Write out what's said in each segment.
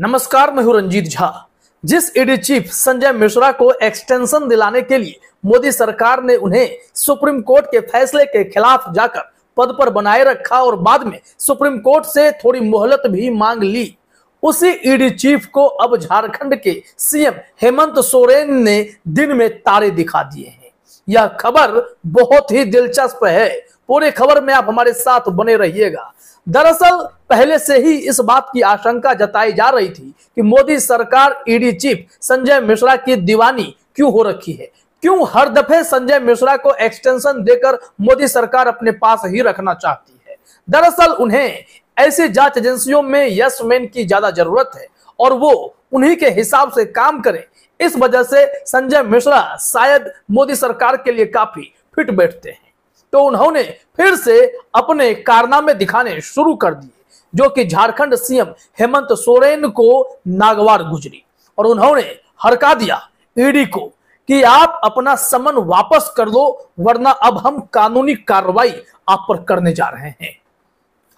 नमस्कार, मैं हूं रंजीत झा। जिस ईडी चीफ संजय मिश्रा को एक्सटेंशन दिलाने के लिए मोदी सरकार ने उन्हें सुप्रीम कोर्ट के फैसले के खिलाफ जाकर पद पर बनाए रखा और बाद में सुप्रीम कोर्ट से थोड़ी मोहलत भी मांग ली, उसी ईडी चीफ को अब झारखंड के सीएम हेमंत सोरेन ने दिन में तारे दिखा दिए हैं। यह खबर बहुत ही दिलचस्प है। पूरी खबर में आप हमारे साथ बने रहिएगा। दरअसल पहले से ही इस बात की आशंका जताई जा रही थी कि मोदी सरकार ईडी चीफ संजय मिश्रा की दीवानी क्यों हो रखी है, क्यों हर दफे संजय मिश्रा को एक्सटेंशन देकर मोदी सरकार अपने पास ही रखना चाहती है। दरअसल उन्हें ऐसी जांच एजेंसियों में यस मैन की ज्यादा जरूरत है और वो उन्हीं के हिसाब से काम करें। इस वजह से संजय मिश्रा शायद मोदी सरकार के लिए काफी फिट बैठते हैं। तो उन्होंने फिर से अपने कारनामे दिखाने शुरू कर दिए, जो कि झारखंड सीएम हेमंत सोरेन को नागवार गुजरी और उन्होंने हड़का दिया ईडी को कि आप अपना समन वापस कर दो, वरना अब हम कानूनी कार्रवाई आप पर करने जा रहे हैं।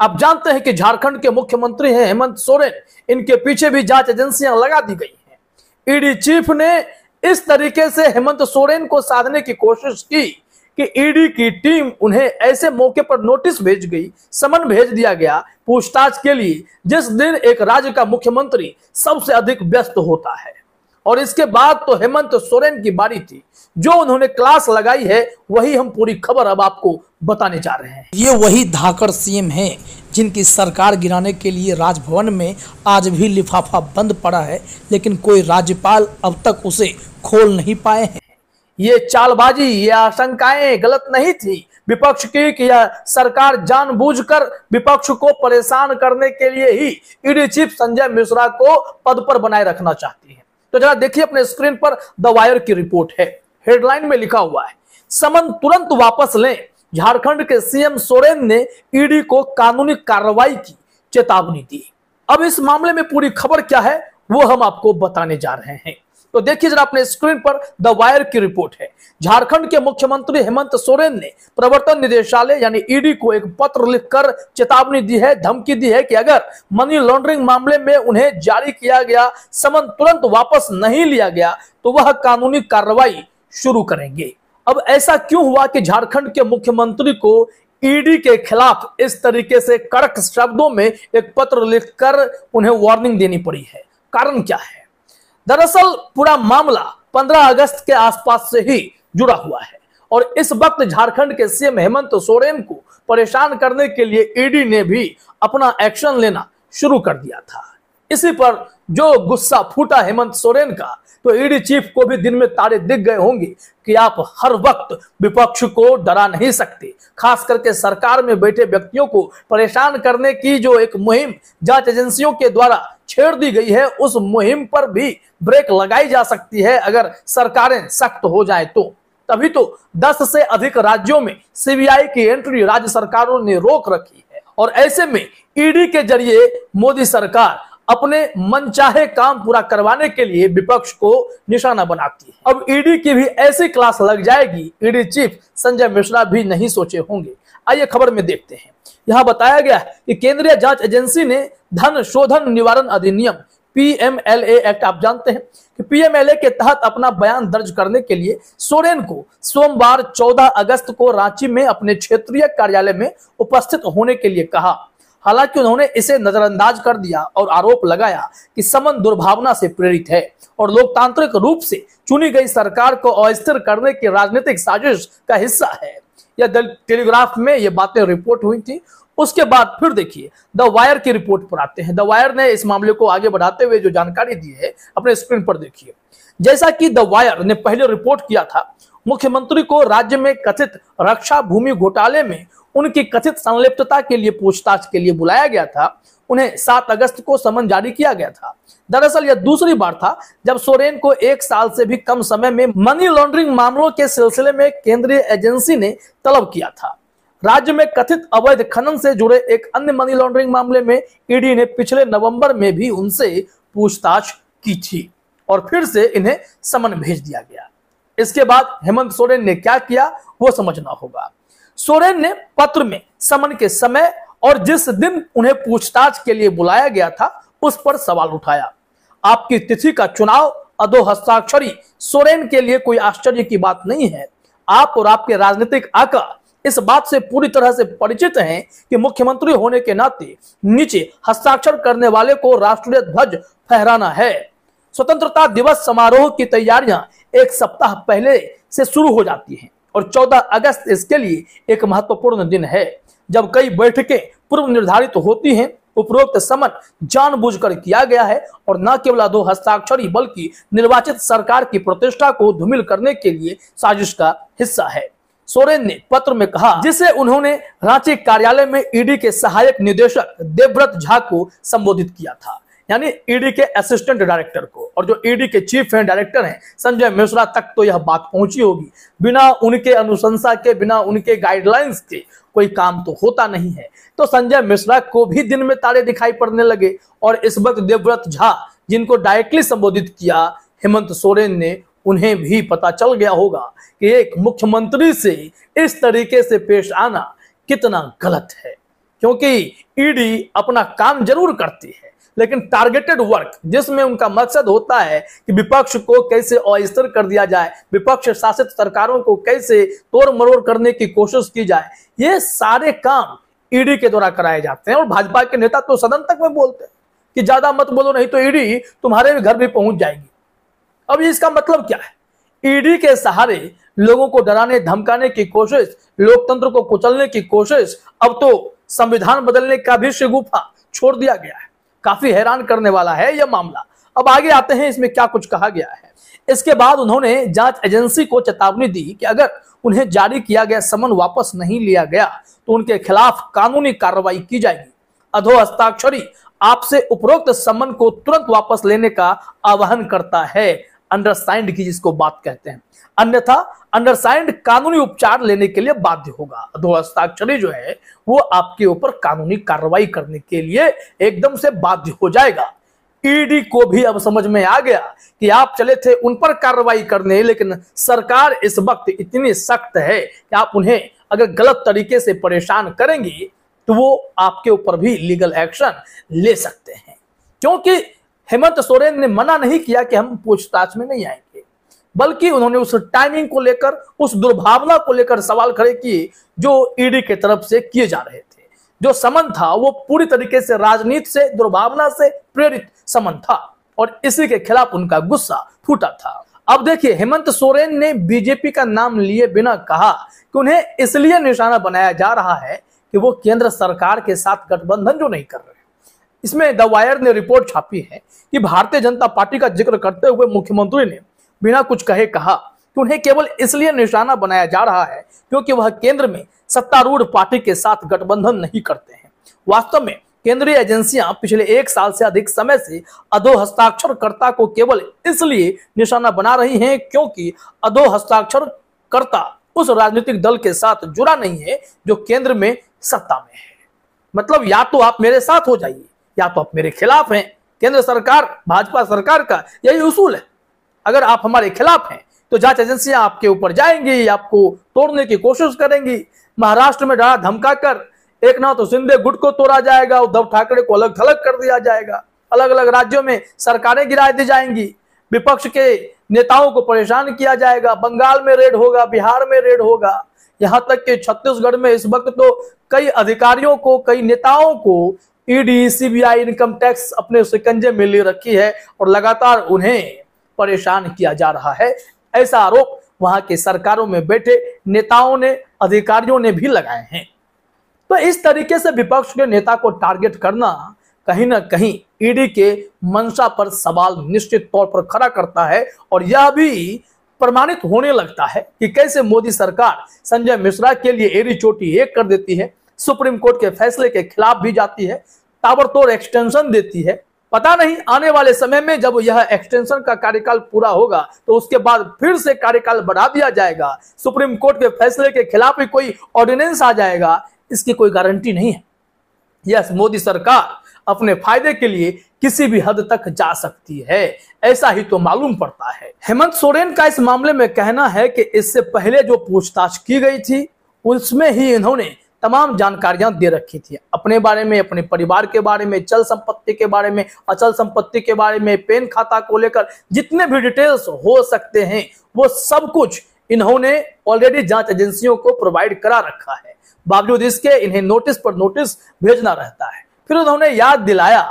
आप जानते हैं कि झारखंड के मुख्यमंत्री हैं हेमंत सोरेन, इनके पीछे भी जांच एजेंसियां लगा दी गई हैं। ईडी चीफ ने इस तरीके से हेमंत सोरेन को साधने की कोशिश की कि ईडी की टीम उन्हें ऐसे मौके पर नोटिस भेज गई, समन भेज दिया गया पूछताछ के लिए, जिस दिन एक राज्य का मुख्यमंत्री सबसे अधिक व्यस्त होता है। और इसके बाद तो हेमंत सोरेन की बारी थी। जो उन्होंने क्लास लगाई है वही हम पूरी खबर अब आपको बताने जा रहे हैं। ये वही धाकड़ सीएम हैं जिनकी सरकार गिराने के लिए राजभवन में आज भी लिफाफा बंद पड़ा है, लेकिन कोई राज्यपाल अब तक उसे खोल नहीं पाए हैं। ये चालबाजी, ये आशंकाएं गलत नहीं थी विपक्ष की कि यह सरकार जानबूझकर विपक्ष को परेशान करने के लिए ही ईडी चीफ संजय मिश्रा को पद पर बनाए रखना चाहती है। तो जरा देखिए अपने स्क्रीन पर द वायर की रिपोर्ट है। हेडलाइन में लिखा हुआ है, समन तुरंत वापस लें, झारखंड के सीएम सोरेन ने ईडी को कानूनी कार्रवाई की चेतावनी दी। अब इस मामले में पूरी खबर क्या है वो हम आपको बताने जा रहे हैं। तो देखिए जरा अपने स्क्रीन पर द वायर की रिपोर्ट है। झारखंड के मुख्यमंत्री हेमंत सोरेन ने प्रवर्तन निदेशालय यानी ईडी को एक पत्र लिखकर चेतावनी दी है, धमकी दी है कि अगर मनी लॉन्ड्रिंग मामले में उन्हें जारी किया गया समन तुरंत वापस नहीं लिया गया तो वह कानूनी कार्रवाई शुरू करेंगे। अब ऐसा क्यों हुआ कि झारखंड के मुख्यमंत्री को ईडी के खिलाफ इस तरीके से कड़क शब्दों में एक पत्र लिखकर उन्हें वार्निंग देनी पड़ी है? कारण क्या है? दरअसल पूरा मामला 15 अगस्त के आसपास से ही जुड़ा हुआ है और इस वक्त झारखंड के सीएम हेमंत सोरेन को परेशान करने के लिए ईडी ने भी अपना एक्शन लेना शुरू कर दिया था। इसी पर जो गुस्सा फूटा हेमंत सोरेन का, तो ईडी चीफ को भी दिन में तारे दिख गए होंगे कि आप हर वक्त विपक्ष को डरा नहीं सकते। खास करके सरकार में बैठे व्यक्तियों को परेशान करने की जो एक मुहिम जांच एजेंसियों के द्वारा छेड़ दी गई है, उस मुहिम पर भी ब्रेक लगाई जा सकती है अगर सरकारें सख्त हो जाए तो। तभी तो 10 से अधिक राज्यों में सीबीआई की एंट्री राज्य सरकारों ने रोक रखी है और ऐसे में ईडी के जरिए मोदी सरकार अपने मनचाहे काम पूरा करवाने के लिए विपक्ष को निशाना बनाती है। अब ईडी की भी ऐसी क्लास लग जाएगी, ईडी चीफ संजय मिश्रा भी नहीं सोचे होंगे। आइए खबर में देखते हैं। यहां बताया गया है कि केंद्रीय जांच एजेंसी ने धन शोधन निवारण अधिनियम पीएमएलए एक्ट, आप जानते हैं कि पीएमएलए के तहत अपना बयान दर्ज करने के लिए सोरेन को सोमवार 14 अगस्त को रांची में अपने क्षेत्रीय कार्यालय में उपस्थित होने के लिए कहा। हालांकि उन्होंने इसे नजरअंदाज कर दिया और आरोप लगाया कि समन दुर्भावना से प्रेरित है और लोकतांत्रिक रूप से चुनी गई सरकार को अस्थिर करने की राजनीतिक साजिश का हिस्सा है। यह टेलीग्राफ में ये बातें रिपोर्ट हुई थी। उसके बाद फिर देखिए द वायर की रिपोर्ट पर आते हैं। द वायर ने इस मामले को आगे बढ़ाते हुए जो जानकारी दी है अपने स्क्रीन पर देखिए। जैसा कि द वायर ने पहले रिपोर्ट किया था, मुख्यमंत्री को राज्य में कथित रक्षा भूमि घोटाले में उनकी कथित संलिप्तता के लिए पूछताछ के लिए बुलाया गया था। उन्हें 7 अगस्त को समन जारी किया गया था। दरअसल यह दूसरी बार था जब सोरेन को 1 साल से भी कम समय में मनी लॉन्ड्रिंग मामलों के सिलसिले में केंद्रीय एजेंसी ने तलब किया था। राज्य में कथित अवैध खनन से जुड़े एक अन्य मनी लॉन्ड्रिंग मामले में ईडी ने पिछले नवंबर में भी उनसे पूछताछ की थी और फिर से इन्हें समन भेज दिया गया। इसके बाद हेमंत सोरेन ने क्या किया वो समझना होगा। सोरेन ने पत्र में समन के समय और जिस दिन उन्हें पूछताछ के लिए बुलाया गया था उस पर सवाल उठाया। आपकी तिथि का चुनाव अधो हस्ताक्षरी सोरेन के लिए कोई आश्चर्य की बात नहीं है। आप और आपके राजनीतिक आका इस बात से पूरी तरह से परिचित हैं कि मुख्यमंत्री होने के नाते नीचे हस्ताक्षर करने वाले को राष्ट्रीय ध्वज फहराना है। स्वतंत्रता दिवस समारोह की तैयारियां एक सप्ताह पहले से शुरू हो जाती हैं और 14 अगस्त इसके लिए एक महत्वपूर्ण दिन है, जब कई बैठकें पूर्व निर्धारित होती हैं। उपरोक्त समन जानबूझकर किया गया है और न केवल अधो हस्ताक्षरी बल्कि निर्वाचित सरकार की प्रतिष्ठा को धूमिल करने के लिए साजिश का हिस्सा है। सोरेन ने पत्र में कहा, जिसे उन्होंने रांची कार्यालय में ईडी के सहायक निदेशक देवव्रत झा को संबोधित किया था, यानी ईडी के असिस्टेंट डायरेक्टर को, और जो ईडी के चीफ डायरेक्टर हैं संजय मिश्रा तक तो यह बात पहुंची होगी। बिना उनके अनुशंसा के, बिना उनके गाइडलाइंस के कोई काम तो होता नहीं है। तो संजय मिश्रा को भी दिन में तारे दिखाई पड़ने लगे और इस वक्त देवव्रत झा, जिनको डायरेक्टली संबोधित किया हेमंत सोरेन ने, उन्हें भी पता चल गया होगा कि एक मुख्यमंत्री से इस तरीके से पेश आना कितना गलत है। क्योंकि ईडी अपना काम जरूर करती है, लेकिन टारगेटेड वर्क, जिसमें उनका मकसद होता है कि विपक्ष को कैसे अस्थिर कर दिया जाए, विपक्ष शासित सरकारों को कैसे तोड़ मरोड़ करने की कोशिश की जाए, ये सारे काम ईडी के द्वारा कराए जाते हैं। और भाजपा के नेता तो सदन तक में बोलते हैं कि ज्यादा मत बोलो, नहीं तो ईडी तुम्हारे घर भी पहुंच जाएगी। अब इसका मतलब क्या है? ईडी के सहारे लोगों को डराने धमकाने की कोशिश, लोकतंत्र को कुचलने की कोशिश, अब तो संविधान बदलने का भी शगुफा छोड़ दिया गया है। काफी हैरान करने वाला है यह मामला। अब आगे आते हैं इसमें क्या कुछ कहा गया है। इसके बाद उन्होंने जांच एजेंसी को चेतावनी दी कि अगर उन्हें जारी किया गया समन वापस नहीं लिया गया तो उनके खिलाफ कानूनी कार्रवाई की जाएगी। अधो हस्ताक्षरी आपसे उपरोक्त समन को तुरंत वापस लेने का आह्वान करता है, अंडरसाइंड की जिसको बात कहते हैं, अन्यथा अंडरसाइंड कानूनी उपचार लेने के लिए बाध्य होगा। अधो हस्ताक्षरी जो है वो आपके ऊपर कानूनी कार्रवाई करने के लिए एकदम से बाध्य हो जाएगा। ईडी को भी अब समझ में आ गया कि आप चले थे उन पर कार्रवाई करने, लेकिन सरकार इस वक्त इतनी सख्त है कि आप उन्हें अगर गलत तरीके से परेशान करेंगे तो वो आपके ऊपर भी लीगल एक्शन ले सकते हैं। क्योंकि हेमंत सोरेन ने मना नहीं किया कि हम पूछताछ में नहीं आएंगे, बल्कि उन्होंने उस टाइमिंग को लेकर, उस दुर्भावना को लेकर सवाल खड़े किए जो ईडी की तरफ से किए जा रहे थे। जो समन था वो पूरी तरीके से राजनीति से, दुर्भावना से प्रेरित समन था और इसी के खिलाफ उनका गुस्सा फूटा था। अब देखिए, हेमंत सोरेन ने बीजेपी का नाम लिए बिना कहा कि उन्हें इसलिए निशाना बनाया जा रहा है कि वो केंद्र सरकार के साथ गठबंधन जो नहीं कर रहे। इसमें द वायर ने रिपोर्ट छापी है कि भारतीय जनता पार्टी का जिक्र करते हुए मुख्यमंत्री ने बिना कुछ कहे कहा कि उन्हें केवल इसलिए निशाना बनाया जा रहा है क्योंकि वह केंद्र में सत्तारूढ़ पार्टी के साथ गठबंधन नहीं करते हैं। वास्तव में केंद्रीय एजेंसियां पिछले 1 साल से अधिक समय से अधो हस्ताक्षरकर्ता को केवल इसलिए निशाना बना रही हैं क्योंकि अधो हस्ताक्षरकर्ता उस राजनीतिक दल के साथ जुड़ा नहीं है जो केंद्र में सत्ता में है। मतलब या तो आप मेरे साथ हो जाइए या तो आप मेरे खिलाफ हैं। केंद्र सरकार, भाजपा सरकार का यही उसूल है। अगर आप हमारे खिलाफ हैं तो जांच एजेंसियां आपके ऊपर जाएंगी, आपको तोड़ने की कोशिश करेंगी। महाराष्ट्र में डरा धमकाकर एकनाथ शिंदे गुट को तोड़ा जाएगा, उद्धव ठाकरे को अलग थलग कर दिया जाएगा, अलग अलग राज्यों में सरकारें गिरा दी जाएंगी, विपक्ष के नेताओं को परेशान किया जाएगा, बंगाल में रेड होगा, बिहार में रेड होगा, यहां तक कि छत्तीसगढ़ में इस वक्त तो कई अधिकारियों को, कई नेताओं को ईडी, सीबीआई, इनकम टैक्स अपने शिकंजे में ले रखी है और लगातार उन्हें परेशान किया जा रहा है। ऐसा आरोप वहां के सरकारों में बैठे नेताओं ने, अधिकारियों ने भी लगाए हैं। तो इस तरीके से विपक्ष के नेता को टारगेट करना कहीं ना कहीं ईडी के मंशा पर सवाल निश्चित तौर पर खड़ा करता है और यह भी प्रमाणित होने लगता है कि कैसे मोदी सरकार संजय मिश्रा के लिए एड़ी चोटी एक कर देती है, सुप्रीम कोर्ट के फैसले के खिलाफ भी जाती है, ताबड़तोड़ एक्सटेंशन देती है। पता नहीं आने वाले समय में जब यह एक्सटेंशन का कार्यकाल पूरा होगा तो उसके बाद फिर से कार्यकाल बढ़ा दिया जाएगा, सुप्रीम कोर्ट के फैसले के खिलाफ ही कोई ऑर्डिनेंस आ जाएगा, इसकी कोई गारंटी नहीं है। यस, मोदी सरकार अपने फायदे के लिए किसी भी हद तक जा सकती है, ऐसा ही तो मालूम पड़ता है। हेमंत सोरेन का इस मामले में कहना है कि इससे पहले जो पूछताछ की गई थी उसमें ही इन्होंने तमाम जानकारियां दे रखी थी, अपने बारे में, अपने परिवार के बारे में, चल संपत्ति के बारे में, अचल संपत्ति के बारे में, पेन खाता को लेकर जितने भी डिटेल्स हो सकते हैं वो सब कुछ इन्होंने ऑलरेडी जांच एजेंसियों को प्रोवाइड करा रखा है। बावजूद इसके इन्हें नोटिस पर नोटिस भेजना रहता है। फिर उन्होंने याद दिलाया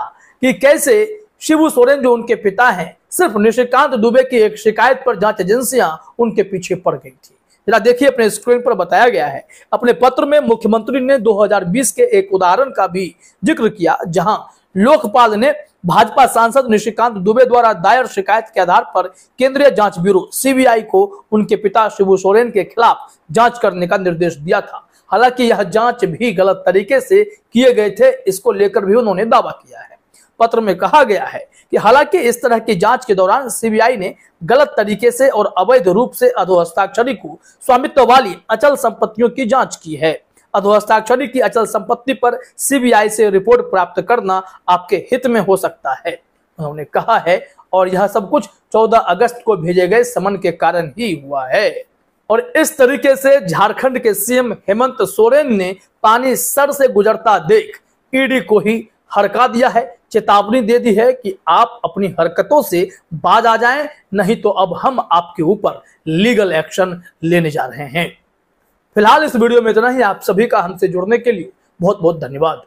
कि कैसे शिबू सोरेन जो उनके पिता हैं, सिर्फ निशिकांत दुबे की एक शिकायत पर जांच एजेंसियां उनके पीछे पड़ गई थी। जरा देखिए, अपने स्क्रीन पर बताया गया है। अपने पत्र में मुख्यमंत्री ने 2020 के एक उदाहरण का भी जिक्र किया, जहां लोकपाल ने भाजपा सांसद निशिकांत दुबे द्वारा दायर शिकायत के आधार पर केंद्रीय जांच ब्यूरो सीबीआई को उनके पिता शिबू सोरेन के खिलाफ जांच करने का निर्देश दिया था। हालांकि यह जांच भी गलत तरीके से किए गए थे, इसको लेकर भी उन्होंने दावा किया है। पत्र में कहा गया है कि हालांकि इस तरह की जांच के दौरान सीबीआई ने गलत तरीके से और अवैध रूप से अधोहस्ताक्षरी को स्वामित्व वाली अचल संपत्तियों की जांच की है। अधोहस्ताक्षरी की अचल संपत्ति पर सीबीआई से रिपोर्ट प्राप्त करना आपके हित में हो सकता है, उन्होंने कहा है। और यह सब कुछ 14 अगस्त को भेजे गए समन के कारण ही हुआ है। और इस तरीके से झारखंड के सीएम हेमंत सोरेन ने पानी सर से गुजरता देख ईडी को ही हड़का दिया है, चेतावनी दे दी है कि आप अपनी हरकतों से बाज आ जाएं, नहीं तो अब हम आपके ऊपर लीगल एक्शन लेने जा रहे हैं। फिलहाल इस वीडियो में इतना ही। आप सभी का हमसे जुड़ने के लिए बहुत बहुत धन्यवाद।